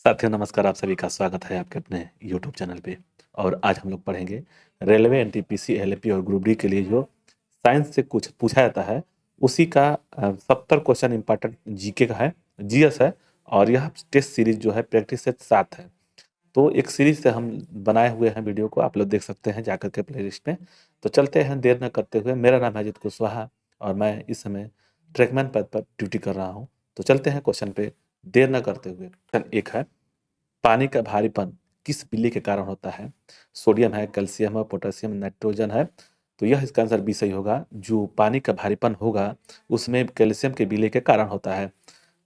साथियों नमस्कार, आप सभी का स्वागत है आपके अपने यूट्यूब चैनल पे। और आज हम लोग पढ़ेंगे रेलवे एनटीपीसी एलएपी और ग्रुप डी के लिए जो साइंस से कुछ पूछा जाता है उसी का 70 क्वेश्चन इंपॉर्टेंट जीके का है, जीएस है। और यह टेस्ट सीरीज जो है प्रैक्टिस सेट 7 है। तो एक सीरीज से हम बनाए हुए हैं, वीडियो को आप लोग देख सकते हैं जाकर के प्ले लिस्ट में। तो चलते हैं देर न करते हुए। मेरा नाम है अजित कुशवाहा और मैं इस समय ट्रैकमैन पद पर ड्यूटी कर रहा हूँ। तो चलते हैं क्वेश्चन पे देर न करते हुए। क्वेश्चन एक है, पानी का भारीपन किस बिल्ली के कारण होता है? सोडियम है, कैल्शियम है, पोटेशियम, नाइट्रोजन है। तो यह इसका आंसर बी सही होगा। जो पानी का भारीपन होगा उसमें कैल्शियम के बिल्ली के कारण होता है।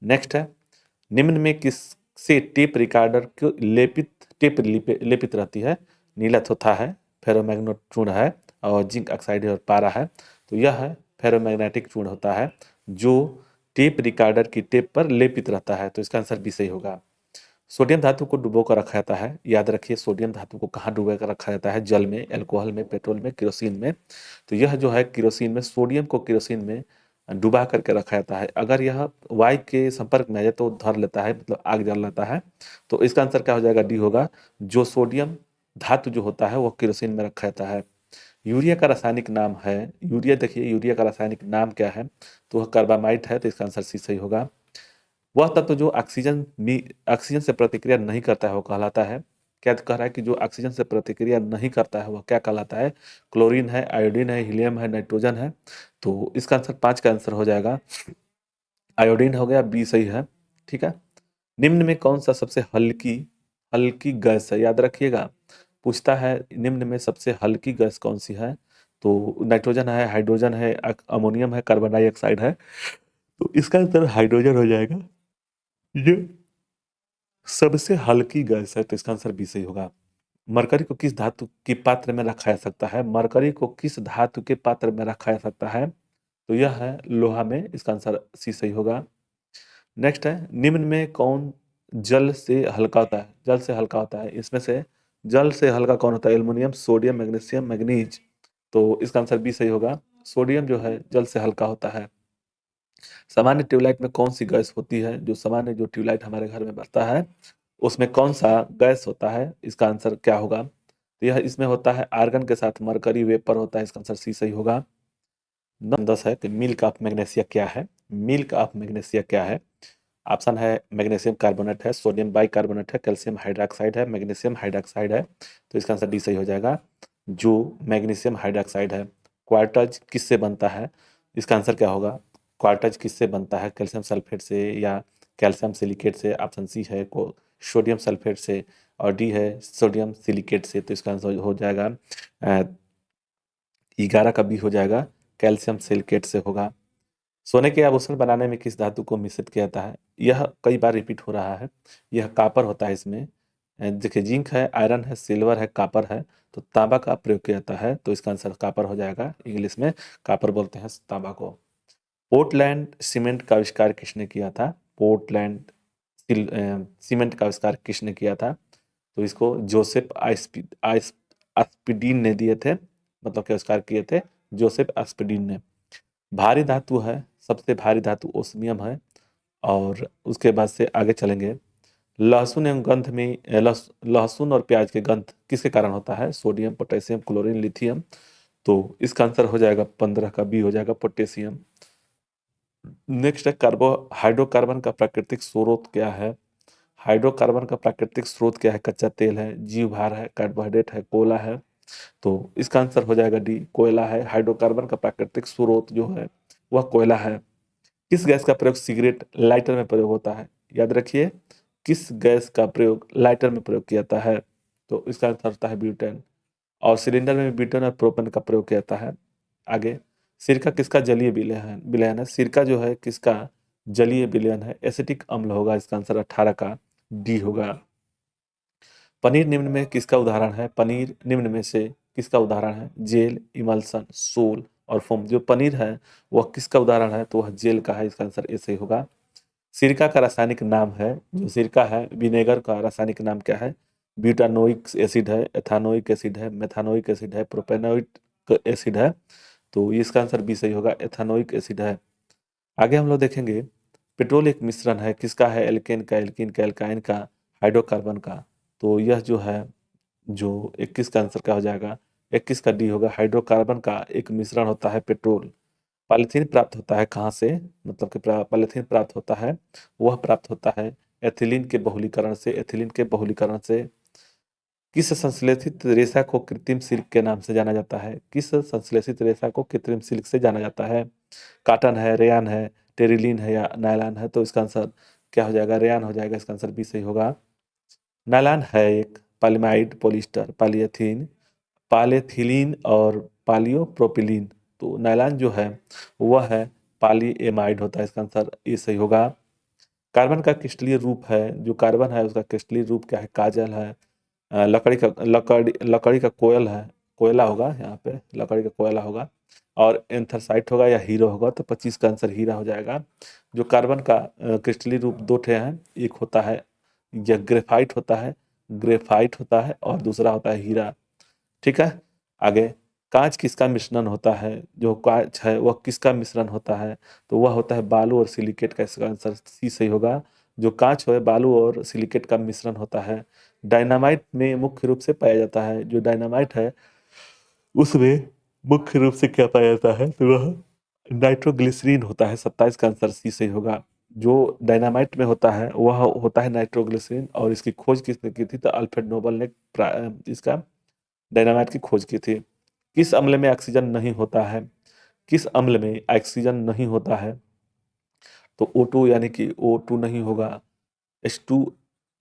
नेक्स्ट है, निम्न में किस से टेप रिकॉर्डर को लेपित रहती है? नीला थोथा है, फेरोमैग्नेट चूर्ण है, और जिंक ऑक्साइड है और पारा है। तो यह है फेरोमैग्नेटिक चूर्ण होता है जो टेप रिकॉर्डर की टेप पर लेपित रहता है। तो इसका आंसर बी सही होगा। सोडियम धातु को डुबो कर रखा जाता है। याद रखिए, सोडियम धातु को कहाँ डुबो कर रखा जाता है? जल में, अल्कोहल में, पेट्रोल में, केरोसिन में। तो यह जो है केरोसिन में, सोडियम को केरोसिन में डुबा करके रखा जाता है। अगर यह वायु के संपर्क में आ जाए तो धर लेता है, मतलब आग जल लेता है। तो इसका आंसर क्या हो जाएगा? डी होगा। जो सोडियम धातु जो होता है वो केरोसिन में रखा जाता है। यूरिया का रासायनिक नाम है, यूरिया देखिए, यूरिया का रासायनिक नाम क्या है? तो वह कार्बामाइट है। तो इसका आंसर सी सही होगा। वह तत्व जो ऑक्सीजन से प्रतिक्रिया नहीं करता है वो कहलाता है? क्या कह रहा है कि जो ऑक्सीजन से प्रतिक्रिया नहीं करता है वह क्या कहलाता है? क्लोरीन है, आयोडीन है, हीलियम है, नाइट्रोजन है। तो इसका आंसर 5 का आंसर हो जाएगा, आयोडीन हो गया, बी सही है। ठीक है। निम्न में कौन सा सबसे हल्की हल्की गैस है? याद रखिएगा, पूछता है निम्न में सबसे हल्की गैस कौन सी है? तो नाइट्रोजन है, हाइड्रोजन है, अमोनियम है, कार्बन डाइऑक्साइड है। तो इसका आंसर हाइड्रोजन हो जाएगा। ये सबसे हल्की गैस है। तो इसका आंसर बी सही होगा। मरकरी को किस धातु के पात्र में रखा जा सकता है? मरकरी को किस धातु के पात्र में रखा जा सकता है? तो यह है लोहा में। इसका आंसर सी सही होगा। नेक्स्ट है, निम्न में कौन जल से हल्का होता है? जल से हल्का होता है इसमें से जल से हल्का कौन होता है? Aluminium, sodium, magnesium, manganese. तो इसका आंसर बी सही होगा। सोडियम जो है जल से हल्का होता है। सामान्य ट्यूबलाइट में कौन सी गैस होती है? जो सामान्य जो ट्यूबलाइट हमारे घर में बरता है उसमें कौन सा गैस होता है? इसका आंसर क्या होगा? तो यह इसमें होता है आर्गन के साथ मरकरी वेपर होता है। इसका आंसर सी सही होगा। 10 है कि मिल्क ऑफ मैग्नेशिया क्या है? मिल्क ऑफ मैग्नेशिया क्या है? ऑप्शन है, मैग्नीशियम कार्बोनेट है, सोडियम बाइकार्बोनेट है, कैल्शियम हाइड्रोक्साइड है, मैग्नीशियम हाइड्रोक्साइड है। तो इसका आंसर डी सही हो जाएगा, जो मैग्नीशियम हाइड्रोक्साइड है। क्वार्टज किससे बनता है? इसका आंसर क्या होगा? क्वार्टज किससे बनता है? कैल्शियम सल्फेट से या कैल्शियम सिलिकेट से? ऑप्शन सी है को सोडियम सल्फेट से, और डी है सोडियम सिलिकेट से। तो इसका आंसर हो जाएगा 11 का बी हो जाएगा, कैल्शियम सिलिकेट से होगा। सोने के आभूषण बनाने में किस धातु को मिश्रित किया जाता है? यह कई बार रिपीट हो रहा है। यह कापर होता है इसमें। देखिए, जिंक है, आयरन है, सिल्वर है, कापर है। तो तांबा का प्रयोग किया जाता है। तो इसका आंसर कापर हो जाएगा। इंग्लिश में कापर बोलते हैं तांबा को। पोर्टलैंड सीमेंट का आविष्कार किसने किया था? पोर्टलैंड सीमेंट का आविष्कार किसने किया था? तो इसको जोसेफ आस्पिडीन ने दिए थे, मतलब के आविष्कार किए थे जोसेफ आस्पिडीन ने। भारी धातु है, सबसे भारी धातु ओस्मियम है। और उसके बाद से आगे चलेंगे। लहसुन एवं गंध में लहसुन और प्याज के गंध किसके कारण होता है? Sodium, potassium, chlorine, lithium. तो इसका आंसर हो जाएगा 15 का बी हो जाएगा, पोटेशियम। नेक्स्ट है, हाइड्रोकार्बन का प्राकृतिक स्रोत क्या है? हाइड्रोकार्बन का प्राकृतिक स्रोत क्या है? कच्चा तेल है, जीव भार है, कार्बोहाइड्रेट है, कोयला है। तो इसका आंसर हो जाएगा डी, कोयला है। हाइड्रोकार्बन का प्राकृतिक स्रोत जो है वह कोयला है। किस गैस का प्रयोग सिगरेट लाइटर में प्रयोग होता है? याद रखिए, किस गैस का प्रयोग लाइटर में प्रयोग किया जाता है? तो इसका आंसर होता है ब्यूटेन। और सिलेंडर में ब्यूटेन और प्रोपेन का प्रयोग किया जाता है। आगे, सिरका किसका जलीय विलयन है? सिरका जो है किसका जलीय विलयन है? एसिटिक अम्ल होगा। इसका आंसर 18 का डी होगा। पनीर निम्न में किसका उदाहरण है? पनीर निम्न में से किसका उदाहरण है? जेल, इमल्सन, सोल और फोम। जो पनीर है वह किसका उदाहरण है? तो वह जेल का है। इसका आंसर ऐसे ही होगा। सिरका का रासायनिक नाम है, जो सिरका है, विनेगर का रासायनिक नाम क्या है? ब्यूटानोइक एसिड है, एथानोइक एसिड है, मेथानोइक एसिड है, प्रोपेनोइक एसिड है। तो इसका आंसर बी सही होगा, एथानोइक एसिड है। आगे हम लोग देखेंगे, पेट्रोल एक मिश्रण है, किसका है? एल्केन का, एल्कीन का, एल्काइन का, हाइड्रोकार्बन का। तो यह जो है, जो 21 का आंसर क्या हो जाएगा, 21 का डी होगा। हाइड्रोकार्बन का एक मिश्रण होता है पेट्रोल। पॉलीथीन प्राप्त होता है कहाँ से, मतलब कि पॉलीथीन प्राप्त होता है, वह प्राप्त होता है एथिलीन के बहुलीकरण से। एथिलीन के बहुलीकरण से किस संश्लेषित रेशा को कृत्रिम सिल्क के नाम से जाना जाता है? किस संश्लेषित रेशा को कृत्रिम सिल्क से जाना जाता है? काटन है, रेयान है, टेरिलीन है या नायलॉन है? तो इसका आंसर क्या हो जाएगा, रेयान हो जाएगा। इसका आंसर बी सही होगा। नायलॉन है एक पॉलीमाइड पॉलिस्टर, पॉलीएथीन, पॉलीथिलीन और पॉलियोप्रोपिलीन। तो नायलॉन जो है वह है पॉलीएमाइड होता है। इसका आंसर ये सही होगा। कार्बन का क्रिस्टलीय रूप है, जो कार्बन है उसका क्रिस्टलीय रूप क्या है, काजल है, लकड़ी का कोयल है, कोयला होगा यहाँ पे, लकड़ी का कोयला होगा, और एंथ्रासाइट होगा या हीरो होगा। तो 25 का आंसर हीरा हो जाएगा। जो कार्बन का क्रिस्टलीय रूप दो ठे हैं, एक होता है यह ग्रेफाइट होता है, ग्रेफाइट होता है, और दूसरा होता है हीरा। ठीक है। आगे, कांच किसका मिश्रण होता है? जो कांच है वह किसका मिश्रण होता है? तो वह होता है बालू और सिलिकेट का। इसका आंसर सी सही होगा। जो कांच है बालू और सिलिकेट का मिश्रण होता है। डायनामाइट में मुख्य रूप से पाया जाता है, जो डायनामाइट है उसमें मुख्य रूप से क्या पाया जाता है, तो वह नाइट्रोग्लिसरीन होता है। 27 का आंसर सी सही होगा। जो डायनामाइट में होता है वह होता है नाइट्रोग्लिसरीन, और इसकी खोज किसने की थी, तो अल्फ्रेड नोबल ने इसका डायनामाइट की खोज की थी। किस अम्ल में ऑक्सीजन नहीं होता है? किस अम्ल में ऑक्सीजन नहीं होता है? तो O2 यानी कि O2 नहीं होगा। H2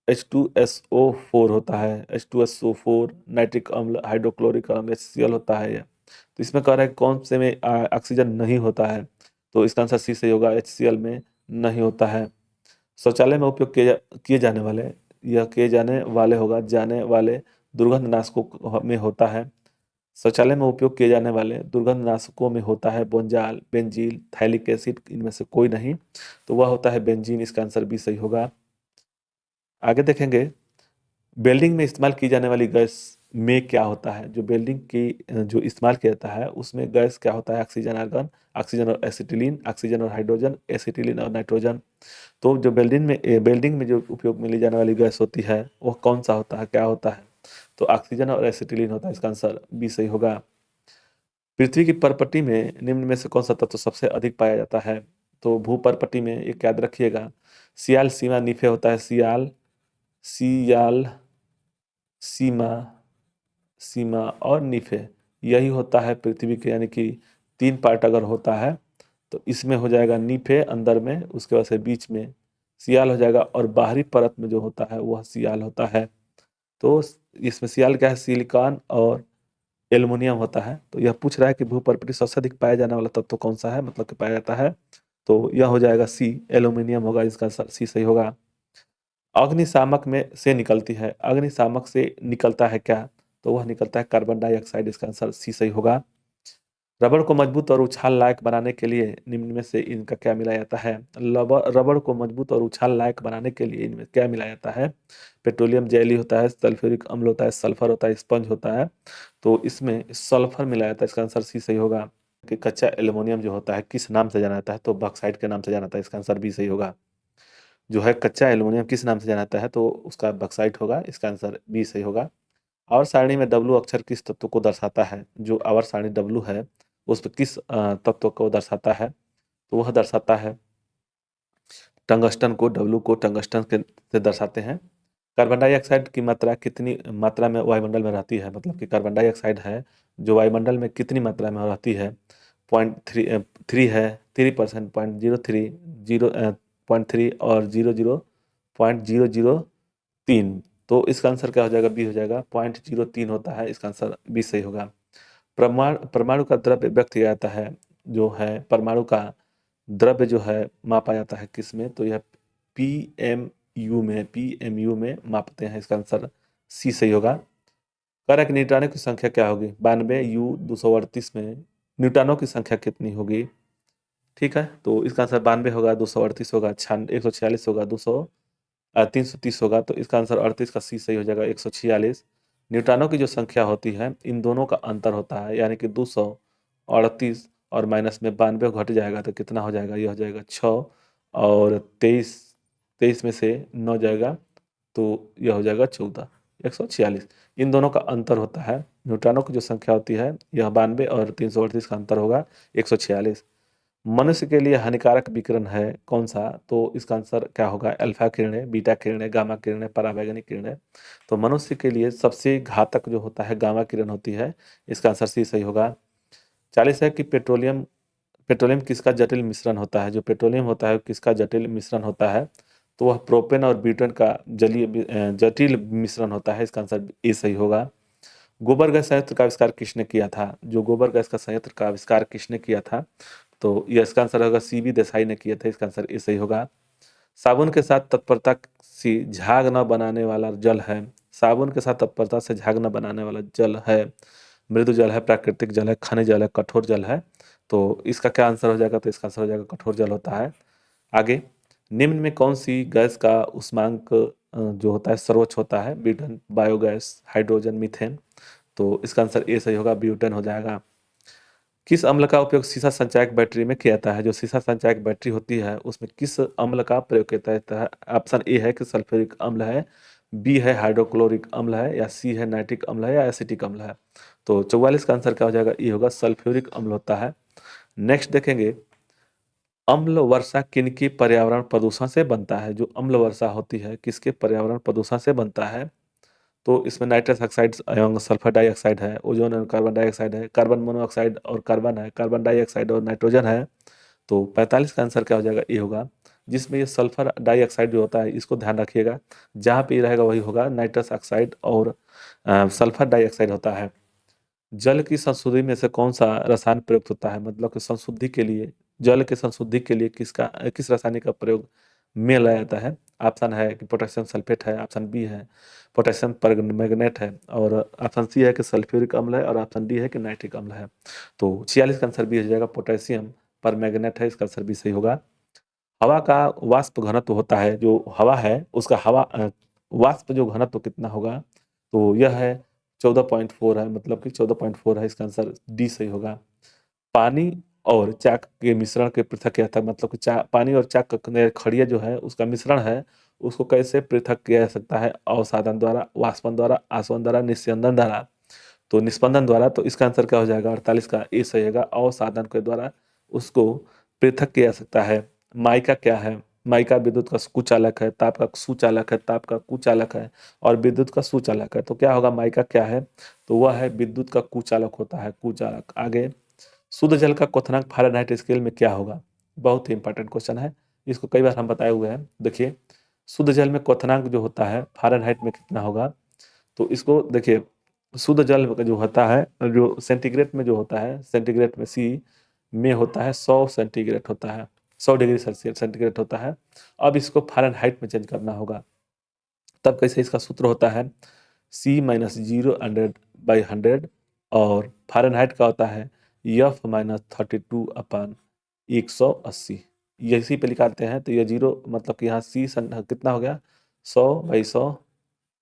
H2SO4 होता है। H2SO4 नाइट्रिक अम्ल, हाइड्रोक्लोरिक अम्ल HCl होता है ये। तो इसमें कह रहा है कौन से में ऑक्सीजन नहीं होता है? तो इसका आंसर सी सही होगा, HCl में नहीं होता है। शौचालय में उपयोग किए जाने वाले, यह किए जाने वाले होगा, जाने वाले दुर्गंधनाशकों में होता है। शौचालय में उपयोग किए जाने वाले दुर्गंधनाशकों में होता है बोंजाल, बेंजील, थैलिक एसिड, इनमें से कोई नहीं। तो वह होता है बेंजीन। इसका आंसर भी सही होगा। आगे देखेंगे, वेल्डिंग में इस्तेमाल की जाने वाली गैस में क्या होता है? जो वेल्डिंग की जो इस्तेमाल किया जाता है उसमें गैस क्या होता है? ऑक्सीजन, आर्गन, ऑक्सीजन और एसिटिलीन, ऑक्सीजन और हाइड्रोजन, एसिटिलीन और नाइट्रोजन। तो जो वेल्डिंग में जो उपयोग में ली जाने वाली गैस होती है वह कौन सा होता है, क्या होता है? तो ऑक्सीजन और एसिटिलीन होता है। इसका आंसर बी सही होगा। पृथ्वी की परपटी में निम्न में से कौन सा तत्व सबसे अधिक पाया जाता है? तो भूपरपटी में एक याद रखिएगा, सियाल, सीमा, निफे होता है। सियाल, सियाल, सीमा, सीमा और निफे, यही होता है पृथ्वी के, यानी कि 3 पार्ट अगर होता है तो इसमें हो जाएगा निफे अंदर में, उसके बाद से बीच में सियाल हो जाएगा, और बाहरी परत में जो होता है वह सियाल होता है। तो इसमें सियाल क्या है, सिलिकॉन और एल्युमिनियम होता है। तो यह पूछ रहा है कि भूपरिपटी सबसे अधिक पाया जाने वाला तत्व कौन सा है, मतलब कि पाया जाता है। तो यह हो जाएगा सी, एल्युमिनियम होगा। इसका सी सही होगा। अग्निशामक में से निकलती है, अग्निशामक से निकलता है क्या? तो वह निकलता है कार्बन डाइऑक्साइड। इसका आंसर सी सही होगा। रबड़ को मजबूत और उछाल लायक बनाने के लिए निम्न में से इनका क्या मिलाया जाता है? रबड़ को मजबूत और उछाल लायक बनाने के लिए इनमें क्या मिलाया जाता है? पेट्रोलियम जेली होता है, सल्फ्यूरिक अम्ल होता है, सल्फर होता है, स्पंज होता है। तो इसमें सल्फर मिलाया जाता है। इसका आंसर सी सही होगा। कि कच्चा एल्युमिनियम जो होता है किस नाम से जाना जाता है? तो बॉक्साइट के नाम से जाना जाता है। इसका आंसर भी सही होगा। जो है कच्चा एल्युमिनियम किस नाम से जाना जाता है? तो उसका बॉक्साइट होगा। इसका आंसर बी सही होगा। आवर्त सारणी में डब्लू अक्षर किस तत्व को दर्शाता है? जो आवर्त सारणी डब्लू है उस पर किस तत्व को दर्शाता है? तो वह दर्शाता है टंगस्टन को। डब्लू को टंगस्टन के से दर्शाते हैं। कार्बन डाइऑक्साइड की मात्रा कितनी मात्रा में वायुमंडल में रहती है? मतलब कि कार्बन डाइऑक्साइड है जो वायुमंडल में कितनी मात्रा में रहती है? 0.3 है, 3%, 0.03, 0.3 और 0.003। तो इसका आंसर क्या हो जाएगा, बी हो जाएगा। 0.03 होता है। इसका आंसर बी सही होगा। परमाणु का द्रव्य व्यक्त किया जाता है, जो है परमाणु का द्रव्य जो है मापा जाता है किस में? तो यह पीएमयू में मापते हैं। इसका आंसर सी सही होगा। कारक न्यूट्रॉनों की संख्या क्या होगी? 92 238 में न्यूट्रॉनों की संख्या कितनी होगी? ठीक है। तो इसका आंसर 92 होगा, 238 होगा, 146 होगा, 330 होगा। तो इसका आंसर 38 का सी सही हो जाएगा, 146। न्यूट्रॉनों की जो संख्या होती है इन दोनों का अंतर होता है, यानी कि 238 और माइनस में 92 घट जाएगा तो कितना हो जाएगा? यह हो जाएगा 6, और 23 में से 9 जाएगा तो यह हो जाएगा 14, 146। इन दोनों का अंतर होता है, न्यूट्रॉनों की जो संख्या होती है यह 92 और 338 का अंतर होगा 146। मनुष्य के लिए हानिकारक विकिरण है कौन सा? तो इसका आंसर क्या होगा? अल्फा किरणें, बीटा किरणें, गामा किरणें, पराबैंगनी किरणें। तो मनुष्य के लिए सबसे घातक जो होता है गामा किरण होती है। इसका आंसर सी सही होगा। 40 है कि पेट्रोलियम पेट्रोलियम किसका जटिल मिश्रण होता है? जो पेट्रोलियम होता है किसका जटिल मिश्रण होता है? तो वह प्रोपेन और ब्यूटेन का जटिल मिश्रण होता है। इसका आंसर ए सही होगा। गोबर गैस संयंत्र का आविष्कार किसने किया था? जो गोबर गैस का संयंत्र का आविष्कार किसने किया था? तो यह इसका आंसर होगा सीबी देसाई ने किया था। इसका आंसर ए सही होगा। साबुन के साथ तत्परता से झाग न बनाने वाला जल है। साबुन के साथ तत्परता से झाग न बनाने वाला जल है, मृदु जल है, प्राकृतिक जल है, खनिज जल है, कठोर जल है। तो इसका क्या आंसर हो जाएगा? तो इसका आंसर हो जाएगा कठोर जल होता है। आगे, निम्न में कौन सी गैस का उष्मांक जो होता है सर्वोच्च होता है? Butane, biogas, hydrogen, methane. तो इसका आंसर ए सही होगा, ब्यूटेन हो जाएगा। किस अम्ल का उपयोग सीसा संचायक बैटरी में किया जाता है? जो सीसा संचायक बैटरी होती है उसमें किस अम्ल का प्रयोग किया जाता है? ऑप्शन ए है कि सल्फ्यूरिक अम्ल है, बी है हाइड्रोक्लोरिक अम्ल है, या सी है नाइट्रिक अम्ल है, या एसिटिक अम्ल है। तो 44 का आंसर क्या हो जाएगा? ये होगा सल्फ्यूरिक अम्ल होता है। नेक्स्ट देखेंगे, अम्ल वर्षा किनके पर्यावरण प्रदूषण से बनता है? जो अम्ल वर्षा होती है किसके पर्यावरण प्रदूषण से बनता है? तो इसमें नाइट्रस ऑक्साइड एवं सल्फर डाइऑक्साइड है, ओजोन और कार्बन डाइऑक्साइड है, कार्बन मोनोऑक्साइड और कार्बन है, कार्बन डाइऑक्साइड और नाइट्रोजन है। तो 45 का आंसर क्या हो जाएगा? ये होगा। जिसमें ये सल्फर डाइऑक्साइड जो होता है इसको ध्यान रखिएगा, जहाँ पे ये रहेगा वही होगा, नाइट्रस ऑक्साइड और सल्फर डाइऑक्साइड होता है। जल की संशुद्धि में से कौन सा रसायन प्रयुक्त होता है? मतलब कि संशुद्धि के लिए, जल के संशुद्धि के लिए किस रासायनिक का प्रयोग में लाया जाता है? ऑप्शन है कि पोटेशियम सल्फेट है, ऑप्शन बी है पोटेशियम परमैंगनेट है, और ऑप्शन सी है कि सल्फ्यूरिक अम्ल है, और ऑप्शन डी है कि नाइट्रिक अम्ल है। तो 46 का आंसर बी हो जाएगा, पोटेशियम परमैंगनेट है। इसका आंसर बी सही होगा। हवा का वाष्प घनत्व होता है, जो हवा है उसका वाष्प जो घनत्व कितना होगा? तो यह है 14.4 है, मतलब कि 14.4 है। इसका आंसर डी सही होगा। पानी और चाक के मिश्रण के पृथक किया था, मतलब कि पानी और चाक का खड़िया जो है उसका मिश्रण है, उसको कैसे पृथक किया जा सकता है? अवसादन द्वारा, वाष्पन द्वारा, आसवन द्वारा, निस्यंदन द्वारा। तो निस्पंदन द्वारा। तो इसका आंसर क्या हो जाएगा? 48 का ए सही होगा, अवसादन के द्वारा उसको पृथक किया जा सकता है। माइका क्या है? माइका विद्युत का कुचालक है, ताप का सुचालक है, ताप का कुचालक है, और विद्युत का सुचालक है। तो क्या होगा? माइका क्या है? तो वह है विद्युत का कुचालक होता है, कुचालक। आगे, शुद्ध जल का क्वथनांक फ़ारेनहाइट स्केल में क्या होगा? बहुत ही इंपॉर्टेंट क्वेश्चन है, इसको कई बार हम बताए हुए हैं। देखिए, शुद्ध जल में क्वथनांक जो होता है फ़ारेनहाइट में कितना होगा? तो इसको देखिए, शुद्ध जल का जो होता है, जो सेंटीग्रेड में जो होता है, सेंटीग्रेड में सी में होता है 100 सेंटीग्रेड होता है, 100 डिग्री सेल्सियस सेंटीग्रेड होता है। अब इसको फ़ारेनहाइट में चेंज करना होगा। तब कैसे? इसका सूत्र होता है सी माइनस 0 100/100, और फ़ारेनहाइट का होता है एफ माइनस 32/180। ये इसी पे निकालते हैं तो ये जीरो, मतलब कि यहाँ सी कितना हो गया? 100/100,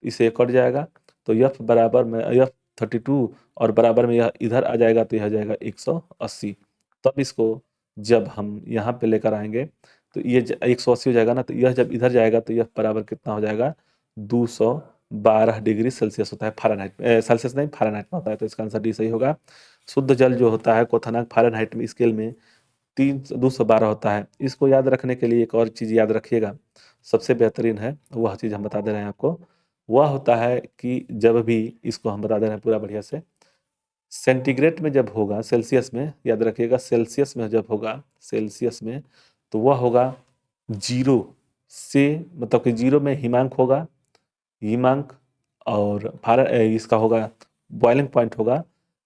इसे कट जाएगा तो एफ बराबर में एफ 32, और बराबर में यह इधर आ जाएगा तो यह आ जाएगा 180। तब इसको जब हम यहाँ पे लेकर आएंगे तो ये 180 हो जाएगा ना, तो यह जब इधर जाएगा तो यह बराबर कितना हो जाएगा? 212 डिग्री सेल्सियस होता है फ़ारेनहाइट में, सेल्सियस नहीं फ़ारेनहाइट में होता है। तो इसका आंसर डी सही होगा। शुद्ध जल जो होता है क्वथनांक फ़ारेनहाइट में स्केल में 212 होता है। इसको याद रखने के लिए एक और चीज़ याद रखिएगा, सबसे बेहतरीन है वह चीज़ हम बता दे रहे हैं आपको। वह होता है कि जब भी, इसको हम बता दे रहे हैं पूरा बढ़िया से, सेंटीग्रेड में जब होगा, सेल्सियस में याद रखिएगा, सेल्सियस में जब होगा, सेल्सियस में, तो वह होगा जीरो से, मतलब कि जीरो में हिमांक होगा, हिमांक, और इसका होगा बॉइलिंग पॉइंट होगा,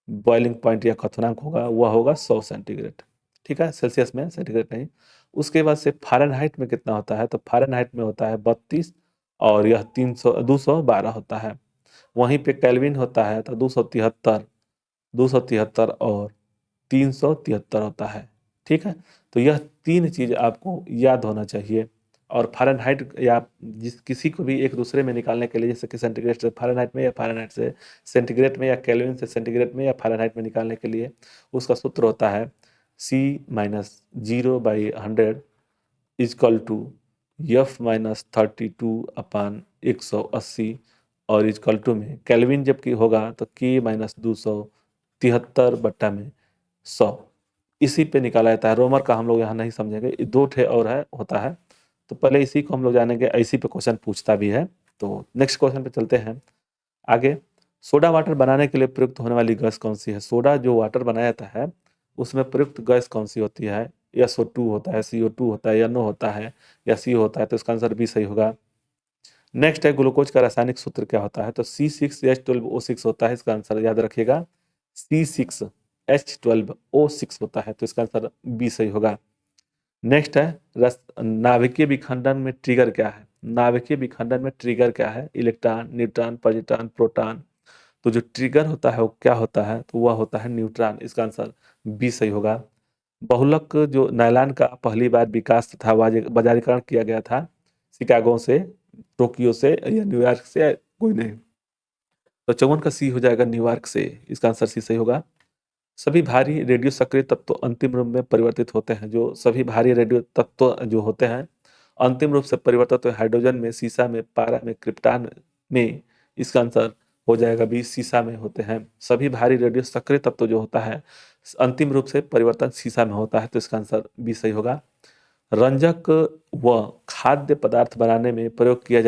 बॉइलिंग पॉइंट या क्वथनांक होगा, वह होगा 100 सेंटीग्रेड। ठीक है, सेल्सियस में, सेंटीग्रेड नहीं। उसके बाद से फ़ारेनहाइट में कितना होता है? तो फ़ारेनहाइट में होता है 32, और यह 212 होता है। वहीं पे केल्विन होता है तो 273, 273 और 373 होता है। ठीक है, तो यह तीन चीज़ आपको याद होना चाहिए। और फ़ारेनहाइट या जिस किसी को भी एक दूसरे में निकालने के लिए, जैसे कि सेंटीग्रेड से फ़ारेनहाइट में, या फ़ारेनहाइट से सेंटीग्रेड में, या केल्विन से सेंटीग्रेड में, या फ़ारेनहाइट में निकालने के लिए उसका सूत्र होता है C minus 0/100 is equal to F minus 32/180। 180 और इक्वल टू में केल्विन जबकि होगा तो K माइनस 273 बट्टा में 100 इसी पे निकाला जाता है। रोमर का हम लोग यहाँ नहीं समझेंगे, 2 ठे और है होता है, तो पहले इसी को हम लोग जानेंगे। इसी पे क्वेश्चन पूछता भी है। तो नेक्स्ट क्वेश्चन पे चलते हैं आगे। सोडा वाटर बनाने के लिए प्रयुक्त होने वाली गैस कौन सी है? सोडा जो वाटर बनाया जाता है उसमें प्रयुक्त गैस कौन सी होती है? SO2 होता है, CO2 होता है, NO होता है या CO होता है? तो इसका आंसर बी सही होगा। नेक्स्ट है ग्लूकोज का रासायनिक सूत्र क्या होता है? तो C6H12O6 होता है। इसका आंसर याद रखिएगा, C6H12O6 होता है। तो इसका आंसर बी सही होगा। नेक्स्ट है नाभिकीय विखंडन में ट्रिगर क्या है? नाभिकीय विखंडन में ट्रिगर क्या है? Electron, neutron, positron, proton. तो जो ट्रिगर होता है वो क्या होता है? तो वह होता है न्यूट्रॉन। इसका आंसर बी सही होगा। बहुलक जो नायलॉन का पहली बार विकास तथा बाजारीकरण किया गया था, शिकागो से, टोक्यो से या न्यूयॉर्क से? कोई नहीं, तो 54 का सी हो जाएगा, न्यूयॉर्क से। इसका आंसर सी सही होगा। सभी भारी रेडियो सक्रिय तत्व अंतिम रूप में परिवर्तित होते हैं। जो सभी भारी रेडियो तत्व जो होते हैं अंतिम रूप से परिवर्तित होते हैं, हाइड्रोजन में, सीसा में, पारा में, क्रिप्टॉन में। इसका आंसर हो जाएगा बी, सीसा में होते हैं। सभी भारी रेडियो सक्रिय तत्व जो होता है अंतिम रूप से परिवर्तन सीसा में होता है। तो इसका आंसर बी सही होगा। रंजक व खाद्य पदार्थ बनाने में प्रयोग किया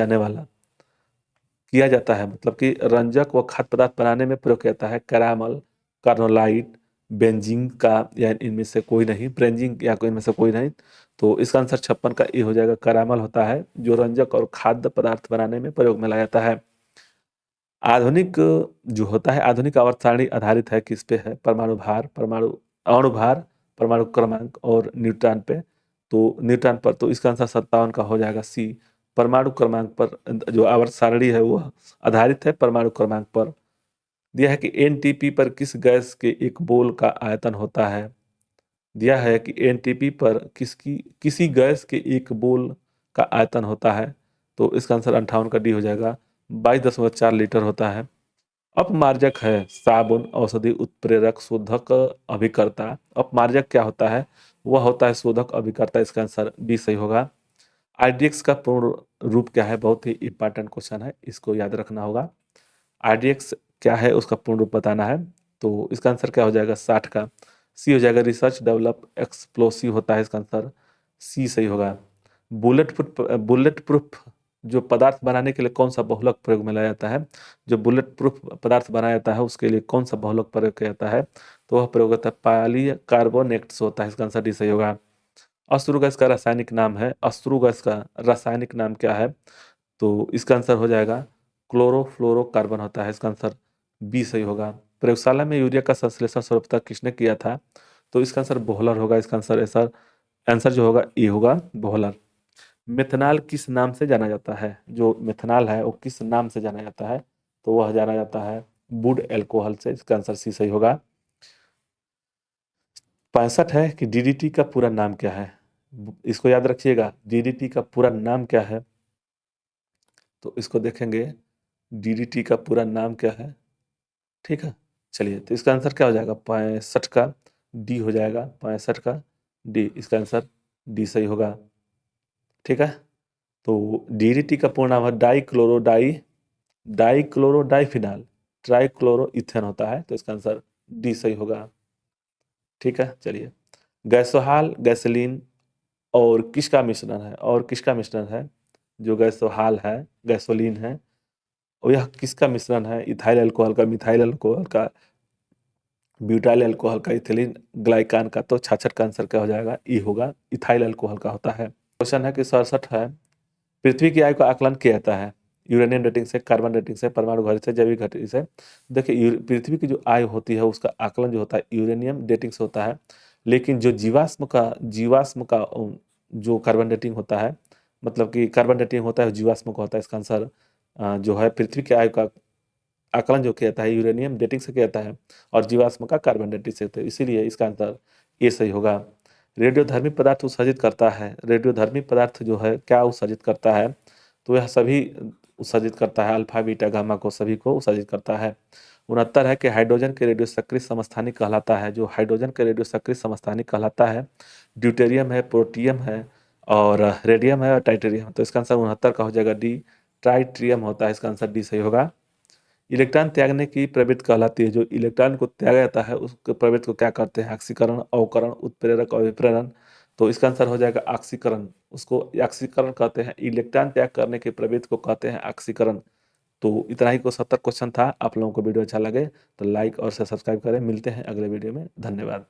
जाता है, मतलब कि रंजक व खाद्य पदार्थ बनाने में प्रयोग किया जाता है। कैरामल, कार्नोलाइट, बेंजीन का या इनमें से कोई नहीं, ब्रेंजिंग या कोई इनमें से कोई नहीं। तो इसका आंसर 56 का ए हो जाएगा। कैरामल होता है जो रंजक और खाद्य पदार्थ बनाने में प्रयोग में लाया जाता है। आधुनिक जो होता है आधुनिक आवर्त सारणी आधारित है किस पे है? परमाणु भार, परमाणु अणु भार, परमाणु क्रमांक और न्यूट्रॉन पे। तो न्यूट्रॉन पर, तो इसका आंसर 57 का हो जाएगा, सी। परमाणु क्रमांक पर जो आवर्त सारणी है वो आधारित है परमाणु क्रमांक पर। दिया है कि एनटीपी पर किस गैस के एक बोल का आयतन होता है? दिया है कि एनटीपी पर किसी गैस के एक बोल का आयतन होता है। तो इसका आंसर 58 का डी हो जाएगा, 22.4 लीटर होता है। अपमार्जक है साबुन, औषधि, उत्प्रेरक, शोधक, अभिकर्ता। अपमार्जक क्या होता है? वह होता है शोधक, अभिकर्ता। इसका आंसर बी सही होगा। आरडीएक्स का पूर्ण रूप क्या है? बहुत ही इंपॉर्टेंट क्वेश्चन है, इसको याद रखना होगा। आरडीएक्स क्या है उसका पूर्ण रूप बताना है। तो इसका आंसर क्या हो जाएगा? 60 का सी हो जाएगा। रिसर्च डेवलप एक्सप्लोसिव होता है। इसका आंसर सी सही होगा। बुलेट प्रूफ जो पदार्थ बनाने के लिए कौन सा बहुलक प्रयोग में लाया जाता है? जो बुलेट प्रूफ पदार्थ बनाया जाता है उसके लिए कौन सा बहुलक प्रयोग किया जाता है? तो वह प्रयोग होता है पॉलीकार्बोनेट्स होता है। इसका आंसर डी सही होगा। अश्रु गैस का रासायनिक नाम है, अश्रु गैस का रासायनिक नाम क्या है? तो इसका आंसर हो जाएगा क्लोरोफ्लोरोकार्बन होता है। इसका आंसर बी सही होगा। प्रयोगशाला में यूरिया का संश्लेषण सर्वप्रथम किसने किया था? तो इसका आंसर बोहलर होगा। इसका आंसर आंसर जो होगा ए होगा, बोहलर। मेथनॉल किस नाम से जाना जाता है? जो मेथनॉल है वो किस नाम से जाना जाता है? तो वह जाना जाता है वुड एल्कोहल से। इसका आंसर सी सही होगा। 65 है कि डीडीटी का पूरा नाम क्या है? इसको याद रखिएगा, डीडीटी का पूरा नाम क्या है? तो इसको देखेंगे, डीडीटी का पूरा नाम क्या है। ठीक है, चलिए, तो इसका आंसर क्या हो जाएगा? 65 का डी हो जाएगा, 65 का डी। इसका आंसर डी सही होगा। ठीक है, तो डीडीटी का पूर्ण नाम है डाइक्लोरोडाइफिनाल ट्राइक्लोरो इथेन होता है। तो इसका आंसर डी सही होगा। ठीक है, चलिए। गैसोहाल, गैसोलीन और किसका मिश्रण है? और किसका मिश्रण है? जो गैसोहाल है, गैसोलीन है, और यह किसका मिश्रण है? इथाइल अल्कोहल का, मिथाइल अल्कोहल का, ब्यूटाइल अल्कोहल का, इथिलीन ग्लाइकान का। तो 66 का आंसर क्या हो जाएगा? ई होगा, इथाइल अल्कोहल का होता है। क्वेश्चन है कि 67 है, पृथ्वी की आयु का आकलन किया जाता है यूरेनियम डेटिंग से, कार्बन डेटिंग से, परमाणु घड़ी से, जैविक घड़ी से। देखिए, पृथ्वी की जो आयु होती है उसका आकलन जो होता है यूरेनियम डेटिंग से होता है। लेकिन जो जीवाश्म का जो कार्बन डेटिंग होता है, मतलब कि कार्बन डेटिंग होता है जीवाश्म का होता है। इसका आंसर जो है पृथ्वी की आयु का आकलन जो किया जाता है यूरेनियम डेटिंग से किया जाता है और जीवाश्म का कार्बन डेटिंग से होता है। इसीलिए इसका आंसर ये सही होगा। रेडियोधर्मी पदार्थ उत्सर्जित करता है, रेडियोधर्मी पदार्थ जो है क्या उत्सर्जित करता है? तो यह सभी उत्सर्जित करता है, अल्फा बीटा गामा को, सभी को उत्सर्जित करता है। 69 है कि हाइड्रोजन के रेडियो सक्रिय समस्थानिक कहलाता है। जो हाइड्रोजन के रेडियो सक्रिय समस्थानिक कहलाता है, ड्यूटेरियम है, प्रोटियम है और रेडियम है और टाइटेरियम। तो इसका आंसर 69 का हो जाएगा डी, ट्राइट्रियम होता है। इसका आंसर डी सही होगा। इलेक्ट्रॉन त्यागने की प्रवृत्ति कहलाती है। जो इलेक्ट्रॉन को त्यागा जाता है उस प्रवृत्ति को क्या कहते हैं? ऑक्सीकरण, अवकरण, उत्प्रेरक और विप्रेरण। तो इसका आंसर हो जाएगा ऑक्सीकरण। उसको ऑक्सीकरण कहते हैं। इलेक्ट्रॉन त्याग करने की प्रवृत्ति को कहते हैं ऑक्सीकरण। तो इतना ही को 70 क्वेश्चन था। आप लोगों को वीडियो अच्छा लगे तो लाइक और सब्सक्राइब करें। मिलते हैं अगले वीडियो में। धन्यवाद।